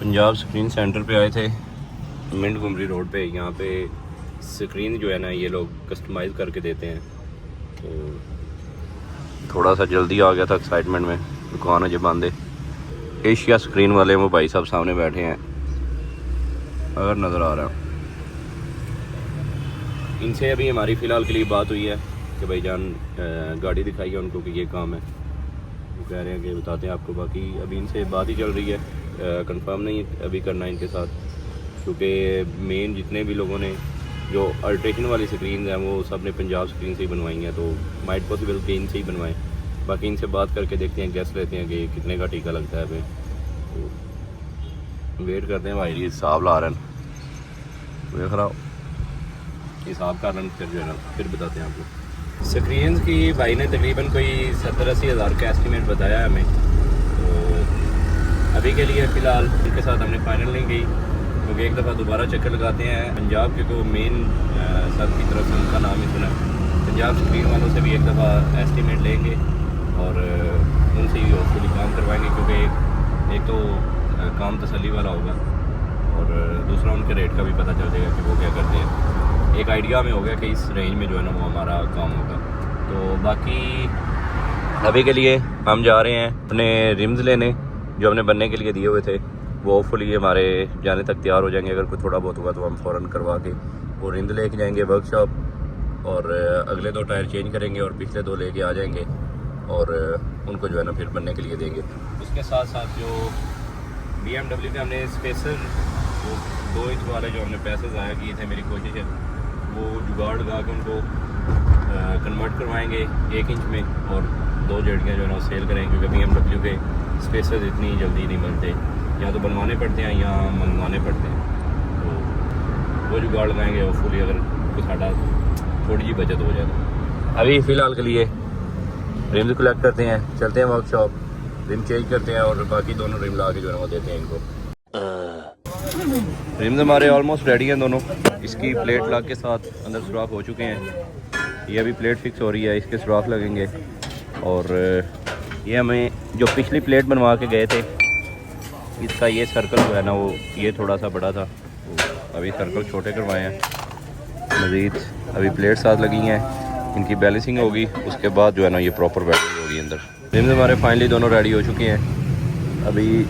Punjab screen centre पे आए थे मिंट गुमरी रोड पे। यहाँ पे स्क्रीन जो है ना ये लोग कस्टमाइज़ करके देते हैं। तो थोड़ा सा जल्दी आ गया था एक्साइटमेंट में, दुकान अजय बंद है। एशिया स्क्रीन वाले वो भाई साहब सामने बैठे हैं, अगर नज़र आ रहा है। इनसे अभी हमारी फ़िलहाल के लिए बात हुई है कि भाईजान गाड़ी दिखाइए उनको कि ये काम है। वो कह रहे हैं कि बताते हैं आपको। बाकी अभी इनसे बात ही चल रही है, कंफर्म नहीं अभी करना है इनके साथ, क्योंकि मेन जितने भी लोगों ने जो अल्ट्रेशन वाली स्क्रीन हैं वो सब ने पंजाब स्क्रीन से ही बनवाई हैं। तो माइट पॉसिबल के इनसे ही बनवाएं। बाकी इनसे बात करके देखते हैं, गैस लेते हैं कि कितने का टीका लगता है। फिर तो वेट करते हैं। भाई जी हिसाब ला रहे हैं, देख रहा हिसाब का रन फिर जो है ना फिर बताते हैं आपको। स्क्रीन की भाई ने तकरीबन कोई 70-80 हज़ार का एस्टिमेट बताया है हमें। तो अभी के लिए फ़िलहाल इनके साथ हमने फाइनल नहीं गई, क्योंकि एक दफ़ा दोबारा चक्कर लगाते हैं पंजाब के। तो मेन सब की तरफ उनका नाम ही सुना है। पंजाब स्क्रीन वालों से भी एक दफ़ा एस्टिमेट लेंगे और उनसे ही होपफुली काम करवाएंगे, क्योंकि एक तो काम तसल्ली वाला होगा और दूसरा उनके रेट का भी पता चल जाएगा कि वो क्या करते हैं। एक आइडिया में हो गया कि इस रेंज में जो है ना वो हमारा काम होगा। तो बाकी अभी के लिए हम जा रहे हैं अपने रिम्स लेने जो हमने बनने के लिए दिए हुए थे। वो होपफुली हमारे जाने तक तैयार हो जाएंगे। अगर कोई थोड़ा बहुत होगा तो हम फ़ौरन करवा के वो रिंद लेके जाएंगे वर्कशॉप, और अगले 2 टायर चेंज करेंगे और पिछले 2 लेके आ जाएंगे और उनको जो है ना फिर बनने के लिए देंगे। उसके साथ साथ जो BMW के हमने स्पेसर वो 2 इंच वाले जो हमने पैसे ज़ाया किए थे, मेरी कोशिश है वो जुगाड़ लगा के उनको कन्वर्ट करवाएंगे 1 इंच में, और 2 जड़ियाँ जो है ना सेल करेंगे, क्योंकि BMW के स्पेसर्स इतनी जल्दी नहीं बनते, या तो बनवाने पड़ते हैं या मंगवाने पड़ते हैं। तो वो जुगाड़ लगाएंगे होपफुली, अगर कुछ साढ़ा थोड़ी जी बचत हो जाए। अभी फ़िलहाल के लिए रिम्स कलेक्ट करते हैं, चलते हैं वर्कशॉप, रिम चेंज करते हैं और बाकी दोनों रिम ला के जो है ना वो देते हैं इनको। रिम्स हमारे ऑलमोस्ट रेडी हैं दोनों। इसकी प्लेट लग के साथ अंदर सुराख हो चुके हैं। ये अभी प्लेट फिक्स हो रही है, इसके सुराख लगेंगे। और ये हमें जो पिछली प्लेट बनवा के गए थे, इसका ये सर्कल जो है ना वो ये थोड़ा सा बड़ा था, तो अभी सर्कल छोटे करवाए हैं। मज़ीद अभी प्लेट साथ लगी हैं, इनकी बैलेंसिंग होगी, उसके बाद जो है ना ये प्रॉपर बैलेंसिंग होगी अंदर। रिम्स हमारे फाइनली दोनों रेडी हो चुके हैं। अभी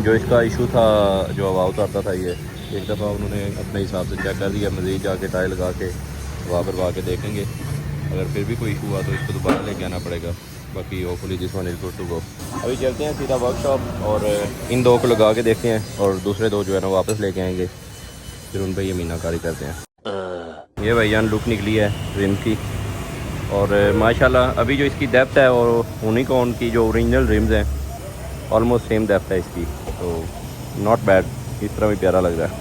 जो इसका इशू था, जो हवा उतारता था, ये एक दफ़ा उन्होंने अपने हिसाब से चेक कर दिया। मज़ीद जाके टाइल लगा के हवा भरवा के देखेंगे, अगर फिर भी कोई इशू हुआ तो इसको दोबारा लेके आना पड़ेगा। बाकी hopefully this one is good to go. अभी चलते हैं सीधा वर्कशॉप और इन 2 को लगा के देखते हैं, और दूसरे 2 जो है ना वापस लेके आएंगे, फिर उन पर ये मीनाकारी करते हैं। ये भाईजान लुक निकली है रिम की, और माशाल्लाह अभी जो इसकी डेप्थ है और यूनिकॉर्न की जो ओरिजिनल रिम्स हैं ऑलमोस्ट सेम डेप्थ है इसकी। तो नॉट बैड, इस तरह भी प्यारा लग रहा है।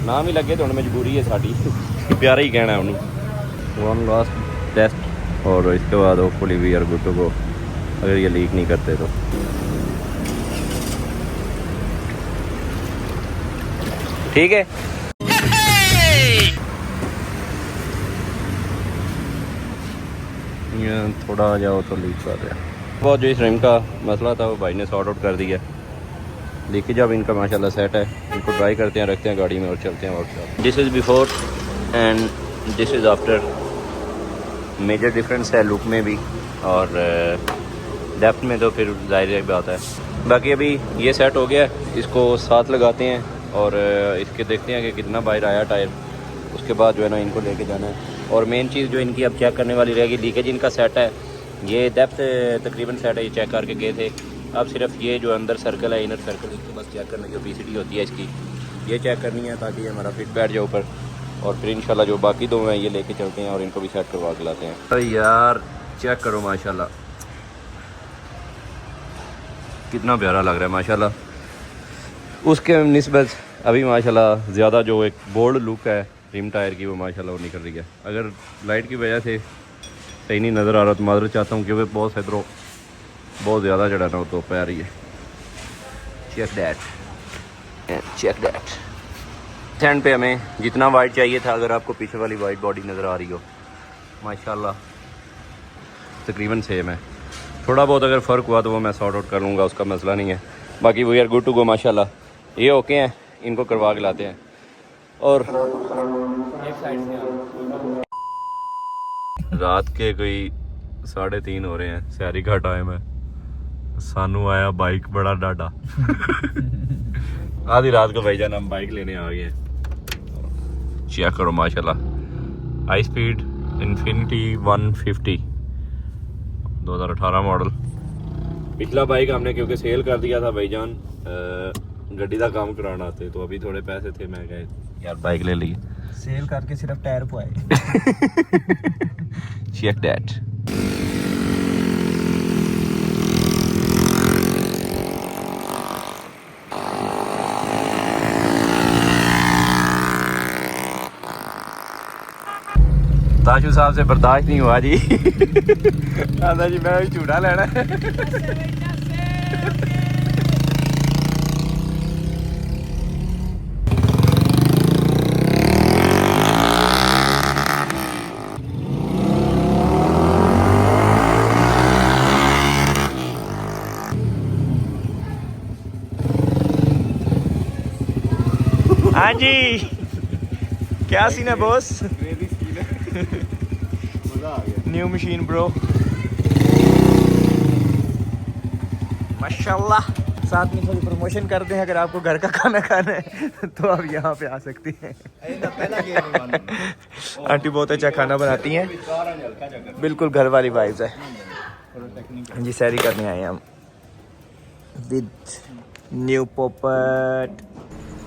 नाम ही लगे तो उन्हें मजबूरी है साड़ी प्यारा ही कहना है उन्होंने। वन लास्ट टेस्ट और इसके बाद hopefully we are good to go, अगर ये लीक नहीं करते तो। ठीक है, थोड़ा आ जाओ तो लीक कर रहा है बहुत। जो इस रिम का मसला था वो भाई ने सॉर्ट आउट कर दिया। लीकेज अब इनका माशाल्लाह सेट है। इनको ड्राई करते हैं, रखते हैं गाड़ी में और चलते हैं workshop. This is before and this is after. Major difference है लुक में भी और डेप्थ में, तो फिर ज़ाहिर बात है। बाकी अभी ये सेट हो गया, इसको साथ लगाते हैं और इसके देखते हैं कि कितना बाहर आया टायर। उसके बाद जो है ना इनको लेके जाना है। और मेन चीज़ जो इनकी अब चेक करने वाली रहेगी, लीकेज इनका सेट है, ये डेप्थ तकरीबन सेट है, ये चेक करके गए थे। अब सिर्फ ये जो अंदर सर्कल है, इनर सर्कल, इसको बस चेक करने की ओपेसिटी होती है इसकी, ये चेक करनी है ताकि ये हमारा फिट बैठ जाए ऊपर। और फिर इंशाल्लाह जो बाकी 2 हैं ये लेके चलते हैं और इनको भी सेट करवा के लाते हैं। तो यार चेक करो माशाल्लाह कितना प्यारा लग रहा है माशाल्लाह। उसके निस्बत अभी माशाल्लाह ज़्यादा जो एक बोल्ड लुक है रिम टायर की वो माशाल्लाह वो निकल रही है। अगर लाइट की वजह से सही नहीं नज़र आ रहा तो माजरत चाहता हूँ, क्योंकि बहुत इधरों बहुत ज़्यादा चढ़ा ना तो पै रही है। चेक दैट स्टैंड पे हमें जितना वाइट चाहिए था, अगर आपको पीछे वाली वाइट बॉडी नज़र आ रही हो, माशाल्लाह तकरीबन सेम है। थोड़ा बहुत अगर फ़र्क हुआ तो वो मैं सॉर्ट आउट कर लूँगा, उसका मसला नहीं है। बाकी we are good to go माशाल्लाह। ये ओके हैं, इनको करवा के लाते हैं। और एक साइड से रात के कोई 3:30 हो रहे हैं, सैरी का टाइम है। सानू आया बाइक बड़ा डाडा आधी रात को भाईजान हम बाइक लेने आ गए हैं। चेक करो माशाल्लाह, हाई स्पीड इन्फिनिटी 150 2018 मॉडल। पिछला बाइक हमने क्योंकि सेल कर दिया था भाईजान, गड्डी का काम कराना थे, तो अभी थोड़े पैसे थे, मैं कहे यार बाइक ले ली। सेल करके सिर्फ टायर पुआए। Check that. ताशु साहब से बर्दाश्त नहीं हुआ जी। आंदा जी मैं झूठा लेना है। हाँ जी, क्या सीन है बॉस? न्यू मशीन ब्रो, माशाल्लाह। साथ में थोड़ी प्रमोशन करते हैं, अगर आपको घर का खाना खाना है तो आप यहाँ पे आ सकती हैं। आंटी बहुत अच्छा खाना बनाती हैं, बिल्कुल घर वाली वाइब्स है जी। सैरी करने आए हैं हम विद न्यू पोपट।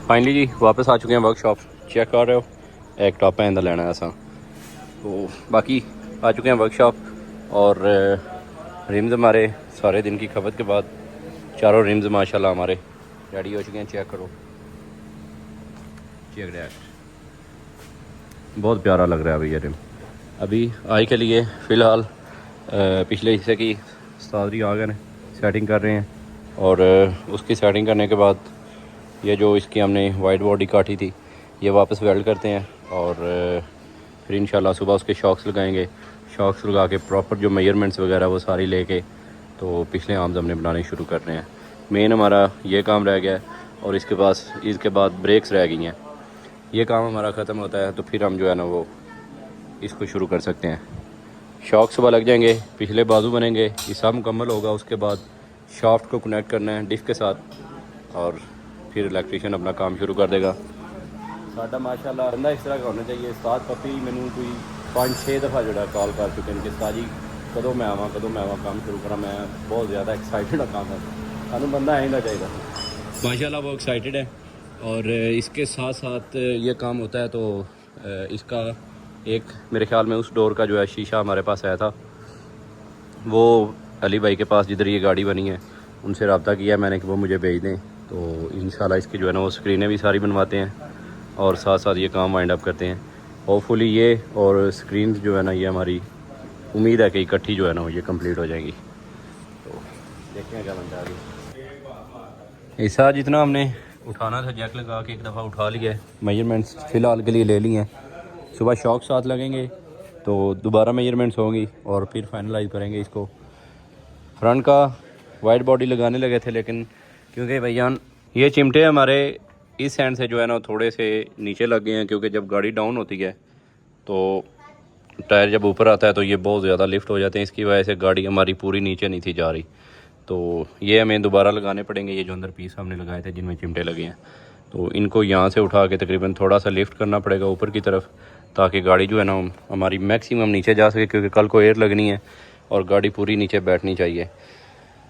फाइनली जी वापस आ चुके हैं वर्कशॉप। चेक कर रहे हो, एक टॉप है अंदर लेना है ऐसा, तो बाकी आ चुके हैं वर्कशॉप। और रिम्स हमारे सारे दिन की खपत के बाद चारों रिम्स माशाल्लाह हमारे रेडी हो चुके हैं। चेक करो, चेक दैट, बहुत प्यारा लग रहा है अभी ये रिम। अभी आई के लिए फ़िलहाल पिछले हिस्से की सादरी आ गए सेटिंग कर रहे हैं, और उसकी सेटिंग करने के बाद ये जो इसकी हमने वाइड बॉडी काटी थी ये वापस वेल्ड करते हैं, और फिर इंशाल्लाह सुबह उसके शॉक्स लगाएंगे। शॉक्स लगा के प्रॉपर जो मेजरमेंट्स वगैरह वो सारी लेके तो पिछले आर्म्स हमने बनाने शुरू कर रहे हैं। मेन हमारा ये काम रह गया है, और इसके बाद ब्रेक्स रह गई हैं। ये काम हमारा ख़त्म होता है तो फिर हम जो है ना वो इसको शुरू कर सकते हैं। शॉक सुबह लग जाएंगे, पिछले बाजू बनेंगे, ये सब मुकम्मल होगा। उसके बाद शाफ्ट को कनेक्ट करना है डिस्क के साथ, और फिर इलेक्ट्रीशियन अपना काम शुरू कर देगा। साडा माशाल्लाह बंदा इस तरह का होना चाहिए। साथ पपी मैनू कोई 5-6 दफ़ा जो कॉल कर चुके हैं कि साजी कदों मैं आवा काम शुरू करा। मैं बहुत ज़्यादा एक्साइटेड हाँ काम है, सानू बंदा आएगा चाहिए माशाल्लाह, वो एक्साइटेड है। और इसके साथ साथ ये काम होता है तो इसका एक मेरे ख्याल में उस डोर का जो है शीशा हमारे पास आया था, वो अली भाई के पास जिधर ये गाड़ी बनी है उनसे रब्ता किया मैंने कि वो मुझे भेज दें, तो इंशाल्लाह इसकी जो है ना वो स्क्रीनें भी सारी बनवाते हैं और साथ साथ ये काम वाइंड अप करते हैं। होपफुली ये और स्क्रीन जो है ना ये हमारी उम्मीद है कि इकट्ठी जो है ना ये कंप्लीट हो जाएगी। तो देखते हैं क्या बनता है आगे। ऐसा जितना हमने उठाना था जैक लगा के एक दफ़ा उठा लिया है, मेजरमेंट्स फ़िलहाल के लिए ले लिए हैं। सुबह शॉक साथ लगेंगे तो दोबारा मेजरमेंट्स होंगी और फिर फाइनलाइज करेंगे इसको। फ्रंट का वाइड बॉडी लगाने लगे थे, लेकिन क्योंकि भैया ये चिमटे हमारे इस एंड से जो है ना थोड़े से नीचे लग गए हैं, क्योंकि जब गाड़ी डाउन होती है तो टायर जब ऊपर आता है तो ये बहुत ज़्यादा लिफ्ट हो जाते हैं। इसकी वजह से गाड़ी हमारी पूरी नीचे नहीं थी जा रही, तो ये हमें दोबारा लगाने पड़ेंगे। ये जो अंदर पीस हमने लगाए थे जिनमें चिमटे लगे हैं, तो इनको यहाँ से उठा के तकरीबन थोड़ा सा लिफ्ट करना पड़ेगा ऊपर की तरफ, ताकि गाड़ी जो है ना हमारी मैक्सिमम नीचे जा सके, क्योंकि कल को एयर लगनी है और गाड़ी पूरी नीचे बैठनी चाहिए।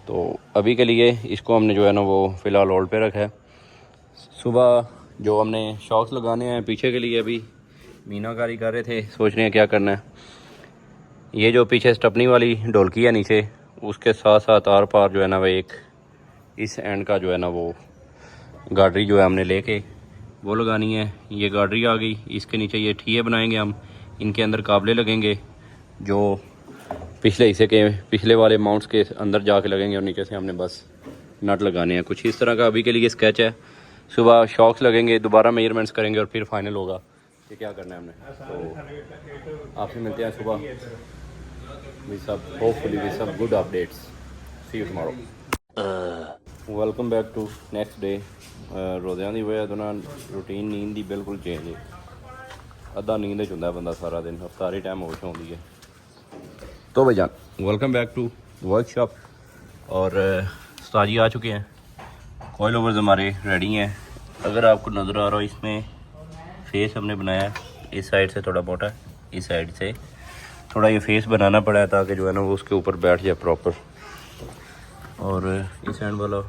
तो अभी के लिए इसको हमने जो है ना वो फ़िलहाल होल्ड पे रखा है। सुबह जो हमने शॉक्स लगाने हैं पीछे के लिए अभी मीनाकारी कर रहे थे, सोच रहे हैं क्या करना है। ये जो पीछे स्टपनी वाली ढोलकी है नीचे, उसके साथ साथ आर पार जो है ना वो एक इस एंड का जो है ना वो गार्डरी जो है हमने लेके वो लगानी है। ये गार्डरी आ गई, इसके नीचे ये ठिये बनाएंगे हम, इनके अंदर काबले लगेंगे जो पिछले हिस्से के पिछले वाले माउंट्स के अंदर जाके लगेंगे, और नीचे से हमने बस नट लगाने हैं। कुछ इस तरह का अभी के लिए स्केच है। सुबह शॉक्स लगेंगे, दोबारा मेजरमेंट्स करेंगे और फिर फाइनल होगा कि क्या करना है हमने। तो आपसे मिलते हैं सुबह विद सब होपफुली विद सब good updates. See you tomorrow. Welcome back to next day ਰੋਜ਼ਿਆਂ ਦੀ ਵਜ੍ਹਾ ਤੋਂ ਨਾਲ ਰੂਟੀਨ ਨੀਂਦ ਦੀ ਬਿਲਕੁਲ ਚੇਂਜ ਹੈ। ਅੱਧਾ ਨੀਂਦ 'ਚ ਹੁੰਦਾ ਬੰਦਾ ਸਾਰਾ दिन अफ्तारी टाइम होश होती है। तो भाईजान वेलकम बैक टू वर्कशॉप और उस्ताद जी आ चुके हैं। कॉइल ओवर्स हमारे रेडी हैं। अगर आपको नज़र आ रहा हो इसमें फेस हमने बनाया है, इस साइड से थोड़ा मोटा, इस साइड से थोड़ा ये फेस बनाना पड़ा है ताकि जो है ना वो उसके ऊपर बैठ जाए प्रॉपर। और इस हैंड वाला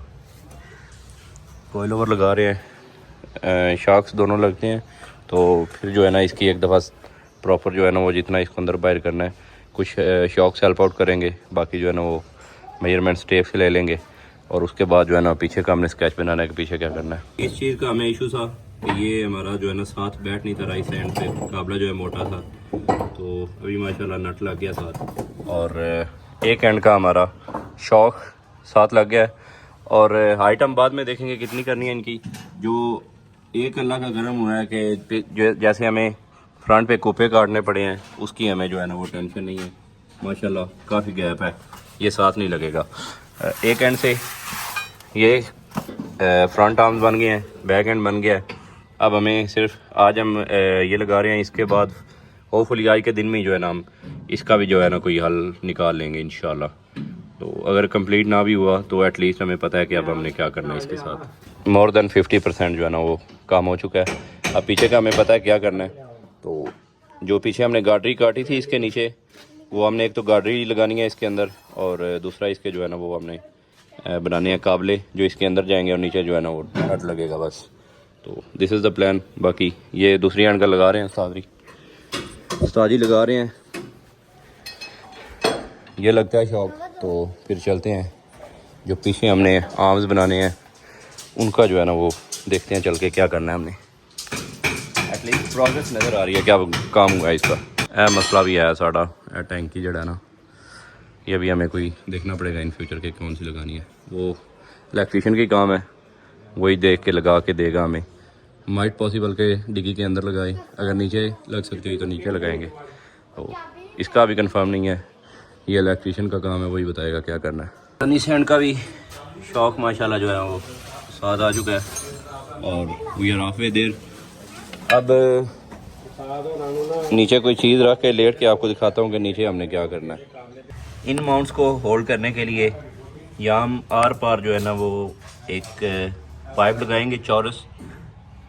कॉइल ओवर लगा रहे हैं, शॉक्स दोनों लगते हैं तो फिर जो है ना इसकी एक दफ़ा प्रॉपर जो है ना वो जितना इसको अंदर बाहर करना है कुछ शॉक्स हेल्प आउट करेंगे, बाकी जो है ना वो मेजरमेंट्स टेप से ले लेंगे और उसके बाद जो है ना पीछे का हमने स्केच बनाना है कि पीछे क्या करना है। इस चीज़ का हमें इशू था कि ये हमारा जो है ना साथ बैठ नहीं था, राइट हैंड पे काबला जो है मोटा था, तो अभी माशाल्लाह नट लग गया साथ और एक एंड का हमारा शॉक साथ लग गया है। और हाइट हम बाद में देखेंगे कितनी करनी है इनकी। जो एक अल्लाह का करम हुआ है कि जैसे हमें फ्रंट पे कोपे काटने पड़े हैं उसकी हमें जो है ना वो टेंशन नहीं है। माशाल्लाह काफ़ी गैप है, ये साथ नहीं लगेगा। एक एंड से ये फ्रंट आर्म्स बन गए हैं, बैक एंड बन गया है। अब हमें सिर्फ आज हम ये लगा रहे हैं, इसके बाद होपफुली आज के दिन में जो है ना हम इसका भी जो है ना कोई हल निकाल लेंगे इंशाल्लाह। तो अगर कंप्लीट ना भी हुआ तो एटलीस्ट हमें पता है कि अब हमने क्या करना है इसके साथ। मोर देन 50% जो है ना वो काम हो चुका है। अब पीछे का हमें पता है क्या करना है। तो जो पीछे हमने गार्डरी काटी थी इसके नीचे, वो हमने एक तो गार्डरी लगानी है इसके अंदर और दूसरा इसके जो है ना वो हमने बनाने हैं काबले जो इसके अंदर जाएंगे और नीचे जो है ना वो नट लगेगा बस। तो दिस इज़ द प्लान। बाकी ये दूसरी हैंड का लगा रहे हैं उस्ताद जी लगा रहे हैं, ये लगता है शॉक। तो फिर चलते हैं, जो पीछे हमने आर्म्स बनाने हैं उनका जो है ना वो देखते हैं चल के क्या करना है हमने। एटलीस्ट प्रोग्रेस नज़र आ रही है क्या काम हुआ है इसका। मसला भी आया साड़ा टैंक की जड़ा ना, ये भी हमें कोई देखना पड़ेगा इन फ्यूचर के कौन सी लगानी है। वो इलेक्ट्रीशियन की काम है, वही देख के लगा के देगा हमें। माइट पॉसिबल के डिग्गी के अंदर लगाए, अगर नीचे लग सकती है तो नीचे लगाएंगे। तो इसका अभी कंफर्म नहीं है, ये इलेक्ट्रीशियन का काम है, वही बताएगा क्या करना है। इस हैंड का भी शौक माशाल्लाह जो है वो साथ आ चुका है और we are half way there. अब नीचे कोई चीज़ रख के लेट के आपको दिखाता हूँ कि नीचे हमने क्या करना है। इन माउंट्स को होल्ड करने के लिए यहाँ हम आर पार जो है ना वो एक पाइप लगाएंगे चौरस,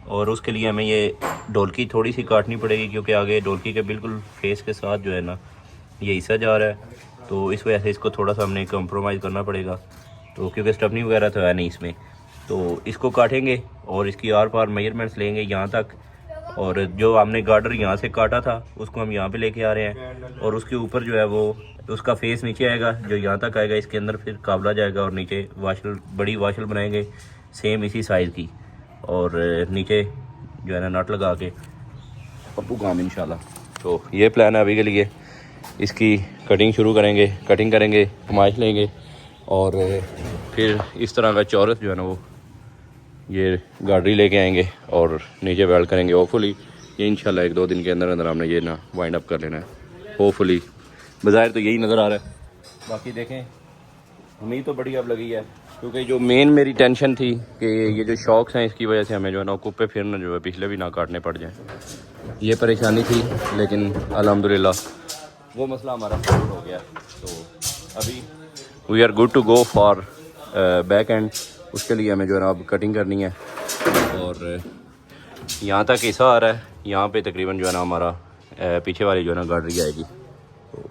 और उसके लिए हमें ये ढोलकी थोड़ी सी काटनी पड़ेगी क्योंकि आगे ढोलकी के बिल्कुल फेस के साथ जो है ना ये हिस्सा जा रहा है, तो इस वजह से इसको थोड़ा सा हमने कंप्रोमाइज़ करना पड़ेगा। तो क्योंकि स्टपनी वगैरह तो है नहीं इसमें, तो इसको काटेंगे और इसकी आर पार मेजरमेंट्स लेंगे यहाँ तक, और जो हमने गार्डर यहाँ से काटा था उसको हम यहाँ पे लेके आ रहे हैं और उसके ऊपर जो है वो उसका फेस नीचे आएगा जो यहाँ तक आएगा, इसके अंदर फिर काबला जाएगा और नीचे वाशल बड़ी वाशल बनाएंगे सेम इसी साइज़ की, और नीचे जो है ना नट लगा के पप्पू काम इंशाल्लाह। तो ये प्लान है अभी के लिए। इसकी कटिंग शुरू करेंगे, कटिंग करेंगे, कमाइश लेंगे और फिर इस तरह का चौरस जो है ना वो ये गार्डरी लेके आएंगे और नीचे वेल्ड करेंगे। होपफुली ये इंशाल्लाह 1-2 दिन के अंदर अंदर हमने ये ना वाइंड अप कर लेना है। होपफुली बज़ाहिर तो यही नज़र आ रहा है, बाकी देखें उम्मीद तो बड़ी अब लगी है क्योंकि जो मेन मेरी टेंशन थी कि ये जो शॉक्स हैं इसकी वजह से हमें जो है ना कुप्पे फिरना जो है पिछले भी ना काटने पड़ जाएँ, ये परेशानी थी, लेकिन अल्हम्दुलिल्लाह वो मसला हमारा सॉल्व हो गया। तो अभी we are good to go for back end. उसके लिए हमें जो है ना अब कटिंग करनी है और यहाँ तक हिस्सा आ रहा है, यहाँ पे तकरीबन जो है ना हमारा पीछे वाली जो है ना गार्डरी आएगी, तो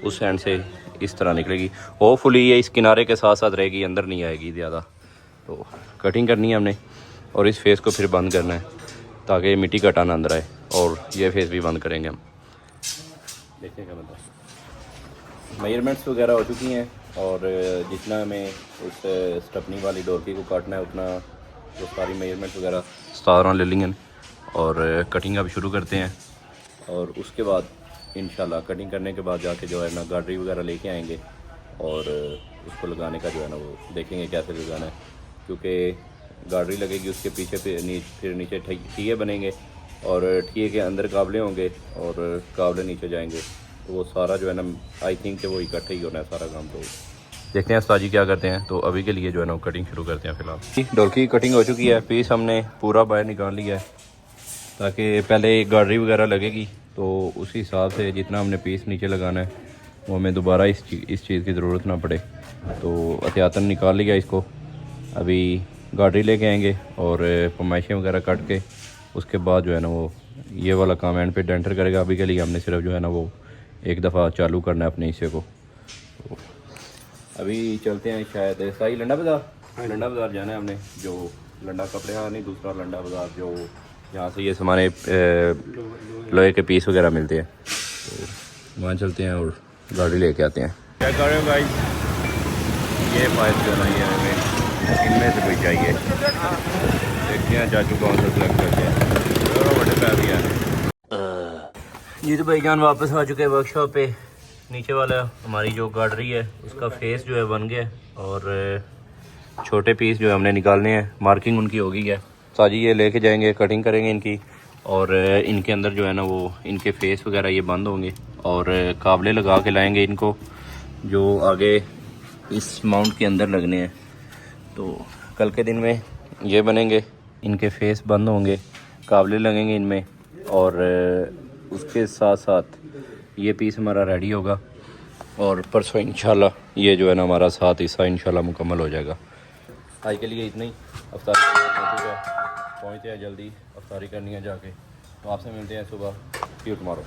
उस एंड से इस तरह निकलेगी। होपफुली ये इस किनारे के साथ साथ रहेगी, अंदर नहीं आएगी ज़्यादा। तो कटिंग करनी है हमने और इस फेस को फिर बंद करना है ताकि मिट्टी का टाना अंदर आए, और ये फेस भी बंद करेंगे हम। देखने का मतलब मेजरमेंट्स वगैरह हो चुकी हैं और जितना हमें उस स्टपनी वाली डोरकी को काटना है उतना जो सारी मेजरमेंट्स वगैरह 17 ले लेंगे और कटिंग अब शुरू करते हैं। और उसके बाद इंशाल्लाह कटिंग करने के बाद जाके जो है ना गार्डरी वगैरह लेके आएंगे और उसको लगाने का जो है ना वो देखेंगे कैसे लगाना है, क्योंकि गार्डरी लगेगी उसके पीछे फिर नीचे ठिये बनेंगे और ठिये के अंदर काबले होंगे और काबले नीचे जाएंगे, तो वो सारा जो है ना आई थिंक कि वो इकट्ठे ही होना है सारा काम। तो देखते हैं उस्ताद जी क्या करते हैं। तो अभी के लिए जो है ना कटिंग शुरू करते हैं फ़िलहाल। ढोलकी की कटिंग हो चुकी है, पीस हमने पूरा बाहर निकाल लिया है ताकि पहले गार्डरी वगैरह लगेगी तो उसी हिसाब से जितना हमने पीस नीचे लगाना है वो हमें दोबारा इस चीज़ की ज़रूरत ना पड़े। तो एहतियातन निकाल लिया इसको। अभी गार्डरी लेके आएंगे और फरमाइशें वगैरह कट के उसके बाद जो है ना वो ये वाला काम एंड पे डेंटर करेगा। अभी के लिए हमने सिर्फ जो है ना वो एक दफ़ा चालू करना है अपने हिस्से को। तो अभी चलते हैं शायद सही लंडा बाज़ार जाना है हमने। जो लंडा कपड़े हाँ नहीं, दूसरा लंडा बाज़ार जो यहाँ से ये हमारे लोहे के पीस वगैरह मिलते हैं। तो वहाँ चलते हैं और गाड़ी लेके आते हैं। क्या कर रहे हो भाई? ये पाइप जो है ना ये हमें इनमें से कोई चाहिए। देखते हैं चाचू कौन सा सेलेक्ट करते हैं। बड़े पैर भी आ जी। तो भाईजान वापस आ चुके हैं वर्कशॉप पे। नीचे वाला हमारी जो गार्डरी है उसका फेस जो है बन गया और छोटे पीस जो है हमने निकालने हैं। मार्किंग उनकी हो गई है। साजी ये लेके जाएंगे, कटिंग करेंगे इनकी और इनके अंदर जो है ना वो इनके फेस वगैरह ये बंद होंगे और काबले लगा के लाएंगे इनको जो आगे इस माउंट के अंदर लगने हैं। तो कल के दिन में ये बनेंगे, इनके फेस बंद होंगे, काबले लगेंगे इनमें और उसके साथ साथ ये पीस हमारा रेडी होगा और परसों इंशाल्लाह ये जो है ना हमारा साथ हिस्सा इंशाल्लाह मुकम्मल हो जाएगा। आज के लिए इतना ही। अफ्तारी पहुँचते हैं जल्दी, अफ्तारी करनी है जाके। तो आपसे मिलते हैं सुबह, सी यू टुमारो।